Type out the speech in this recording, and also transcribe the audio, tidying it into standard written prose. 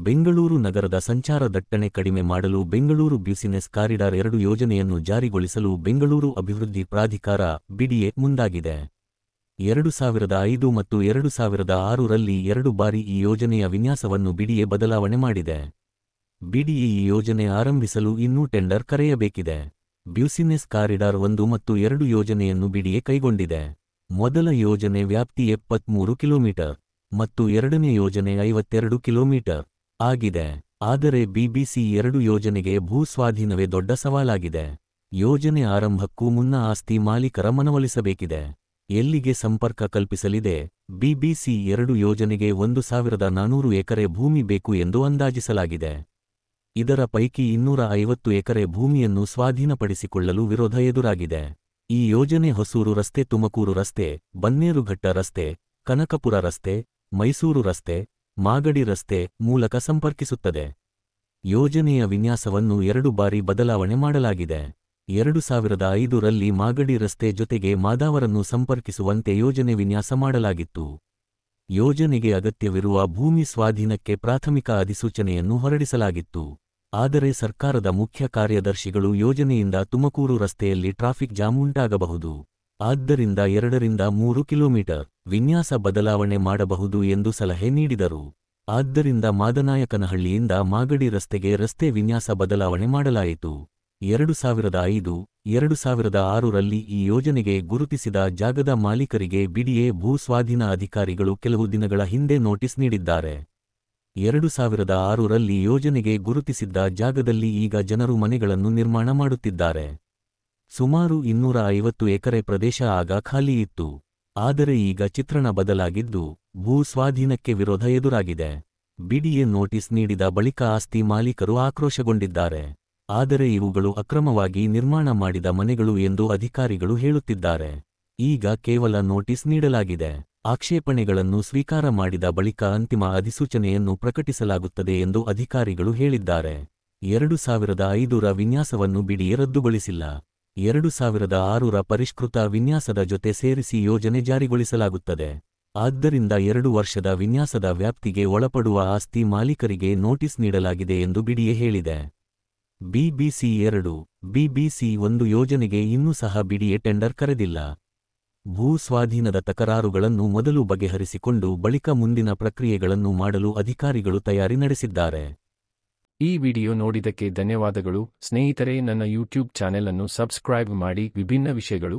ಬೆಂಗಳೂರು ನಗರದ ಸಂಚಾರ ದಟ್ಟಣೆ ಕಡಿಮೆ ಮಾಡಲು ಬೆಂಗಳೂರು ಬ್ಯುಸಿನೆಸ್ ಕಾರಿಡಾರ್ 2 ಯೋಜನೆಯನ್ನು ಜಾರಿಗೊಳಿಸಲು ಬೆಂಗಳೂರು ಅಭಿವೃದ್ಧಿ ಪ್ರಾಧಿಕಾರ ಬಿಡಿಎ ಮುಂದಾಗಿದೆ. 2005 ಮತ್ತು 2006 ರಲ್ಲಿ 2 ಬಾರಿ ಈ ಯೋಜನೆಯ ವಿನ್ಯಾಸವನ್ನು ಬಿಡಿಎ ಬದಲಾವಣೆ ಮಾಡಿದೆ. ಬಿಡಿಎ ಈ ಯೋಜನೆ ಆರಂಭಿಸಲು ಇನ್ನೂ ಟೆಂಡರ್ ಕರೆಯಬೇಕಿದೆ. ಬ್ಯುಸಿನೆಸ್ ಕಾರಿಡಾರ್ 1 ಮತ್ತು 2 ಯೋಜನೆಯನ್ನು ಬಿಡಿಎ ಕೈಗೊಂಡಿದೆ. ಮೊದಲ ಯೋಜನೆ ವ್ಯಾಪ್ತಿ 73 ಕಿಲೋಮೀಟರ್ ಮತ್ತು ಎರಡನೇ ಯೋಜನೆ 52 ಕಿಲೋಮೀಟರ್ ಆಗಿದೆ. ಆದರೆ ಬಿಬಿಸಿ 2 ಯೋಜನೆಗೆ ಭೂಸ್ವಾಧೀನವೇ ದೊಡ್ಡ ಸವಾಲಾಗಿದೆ. ಯೋಜನೆ ಆರಂಭಕ್ಕೂ ಮುನ್ನ ಆಸ್ತಿ ಮಾಲೀಕರ ಮನವೊಲಿಸಬೇಕಿದೆ. ಎಲ್ಲಿಗೆ ಸಂಪರ್ಕ ಕಲ್ಪಿಸಲಿದೆ? ಬಿಬಿಸಿ 2 ಯೋಜನೆಗೆ 1400 ಎಕರೆ ಭೂಮಿ ಬೇಕು ಎಂದು ಅಂದಾಜಿಸಲಾಗಿದೆ. ಇದರ ಪೈಕಿ 250 ಎಕರೆ ಭೂಮಿಯನ್ನು ಸ್ವಾಧೀನಪಡಿಸಿಕೊಳ್ಳಲು ವಿರೋಧ ಎದುರಾಗಿದೆ. ಈ ಯೋಜನೆ ಹೊಸೂರು ರಸ್ತೆ, ತುಮಕೂರು ರಸ್ತೆ, ಬನ್ನೇರುಘಟ್ಟ ರಸ್ತೆ, ಕನಕಪುರ ರಸ್ತೆ, ಮೈಸೂರು ರಸ್ತೆ, ಮಾಗಡಿ ರಸ್ತೆ ಮೂಲಕ ಸಂಪರ್ಕಿಸುತ್ತದೆ. ಯೋಜನೆಯ ವಿನ್ಯಾಸವನ್ನು 2 ಬಾರಿ ಬದಲಾವಣೆ ಮಾಡಲಾಗಿದೆ. 2005 ರಲ್ಲಿ ಮಾಗಡಿ ರಸ್ತೆ ಜೊತೆಗೆ ಮಾದಾವರನ್ನು ಸಂಪರ್ಕಿಸುವಂತೆ ಯೋಜನೆ ವಿನ್ಯಾಸ ಮಾಡಲಾಗಿತ್ತು. ಯೋಜನೆಗೆ ಅಗತ್ಯವಿರುವ ಭೂಮಿ ಸ್ವಾಧೀನಕ್ಕೆ ಪ್ರಾಥಮಿಕ ಅಧಿಸೂಚನೆಯನ್ನು ಹೊರಡಿಸಲಾಗಿತ್ತು. ಆದರೆ ಸರ್ಕಾರದ ಮುಖ್ಯ ಕಾರ್ಯದರ್ಶಿಗಳು ಯೋಜನೆಯಿಂದ ತುಮಕೂರು ರಸ್ತೆಯಲ್ಲಿ ಟ್ರಾಫಿಕ್ ಜಾಮ್ ಉಂಟಾಗಬಹುದು, ಆದ್ದರಿಂದ 2 ರಿಂದ 3 ಕಿಲೋಮೀಟರ್ ವಿನ್ಯಾಸ ಬದಲಾವಣೆ ಮಾಡಬಹುದು ಎಂದು ಸಲಹೆ ನೀಡಿದರು. ಆದ್ದರಿಂದ ಮಾದನಾಯಕನಹಳ್ಳಿಯಿಂದ ಮಾಗಡಿ ರಸ್ತೆಗೆ ರಸ್ತೆ ವಿನ್ಯಾಸ ಬದಲಾವಣೆ ಮಾಡಲಾಯಿತು. 2005, 2006 ರಲ್ಲಿ ಈ ಯೋಜನೆಗೆ ಗುರುತಿಸಿದ ಜಾಗದ ಮಾಲೀಕರಿಗೆ ಬಿಡಿಎ ಭೂ ಸ್ವಾಧೀನ ಅಧಿಕಾರಿಗಳು ಕೆಲವು ದಿನಗಳ ಹಿಂದೆ ನೋಟಿಸ್ ನೀಡಿದ್ದಾರೆ. 2006 ರಲ್ಲಿ ಯೋಜನೆಗೆ ಗುರುತಿಸಿದ್ದ ಜಾಗದಲ್ಲಿ ಈಗ ಜನರು ಮನೆಗಳನ್ನು ನಿರ್ಮಾಣ ಮಾಡುತ್ತಿದ್ದಾರೆ. ಸುಮಾರು 250 ಎಕರೆ ಪ್ರದೇಶ ಆಗ ಖಾಲಿ ಇತ್ತು. ಆದರೆ ಈಗ ಚಿತ್ರಣ ಬದಲಾಗಿದ್ದು, ಭೂ ಸ್ವಾಧೀನಕ್ಕೆ ವಿರೋಧ ಎದುರಾಗಿದೆ. ಬಿಡಿಎ ನೋಟಿಸ್ ನೀಡಿದ ಬಳಿಕ ಆಸ್ತಿ ಮಾಲೀಕರು ಆಕ್ರೋಶಗೊಂಡಿದ್ದಾರೆ. ಆದರೆ ಇವುಗಳು ಅಕ್ರಮವಾಗಿ ನಿರ್ಮಾಣ ಮಾಡಿದ ಮನೆಗಳು ಎಂದು ಅಧಿಕಾರಿಗಳು ಹೇಳುತ್ತಿದ್ದಾರೆ. ಈಗ ಕೇವಲ ನೋಟಿಸ್ ನೀಡಲಾಗಿದೆ. ಆಕ್ಷೇಪಣೆಗಳನ್ನು ಸ್ವೀಕಾರ ಮಾಡಿದ ಬಳಿಕ ಅಂತಿಮ ಅಧಿಸೂಚನೆಯನ್ನು ಪ್ರಕಟಿಸಲಾಗುತ್ತದೆ ಎಂದು ಅಧಿಕಾರಿಗಳು ಹೇಳಿದ್ದಾರೆ. 2005 ರ ವಿನ್ಯಾಸವನ್ನು ಬಿಡಿಎ ರದ್ದುಗೊಳಿಸಿಲ್ಲ. 2006 ರ ಪರಿಷ್ಕೃತ ವಿನ್ಯಾಸದ ಜೊತೆ ಸೇರಿಸಿ ಯೋಜನೆ ಜಾರಿಗೊಳಿಸಲಾಗುತ್ತದೆ. ಆದ್ದರಿಂದ 2 ವರ್ಷದ ವಿನ್ಯಾಸದ ವ್ಯಾಪ್ತಿಗೆ ಒಳಪಡುವ ಆಸ್ತಿ ಮಾಲೀಕರಿಗೆ ನೋಟಿಸ್ ನೀಡಲಾಗಿದೆ ಎಂದು ಬಿಡಿಎ ಹೇಳಿದೆ. ಬಿಬಿಸಿ 2, ಬಿಬಿಸಿ 1 ಯೋಜನೆಗೆ ಇನ್ನೂ ಸಹ ಬಿಡಿಎ ಟೆಂಡರ್ ಕರೆದಿಲ್ಲ. ಭೂ ಸ್ವಾಧೀನದ ತಕರಾರುಗಳನ್ನು ಮೊದಲು ಬಗೆಹರಿಸಿಕೊಂಡು ಬಳಿಕ ಮುಂದಿನ ಪ್ರಕ್ರಿಯೆಗಳನ್ನು ಮಾಡಲು ಅಧಿಕಾರಿಗಳು ತಯಾರಿ ನಡೆಸಿದ್ದಾರೆ. ಈ ವಿಡಿಯೋ ನೋಡಿದ್ದಕ್ಕೆ ಧನ್ಯವಾದಗಳು ಸ್ನೇಹಿತರೆ. ನನ್ನ ಯೂಟ್ಯೂಬ್ ಚಾನೆಲ್ ಅನ್ನು ಸಬ್ಸ್ಕ್ರೈಬ್ ಮಾಡಿ. ವಿಭಿನ್ನ ವಿಷಯಗಳು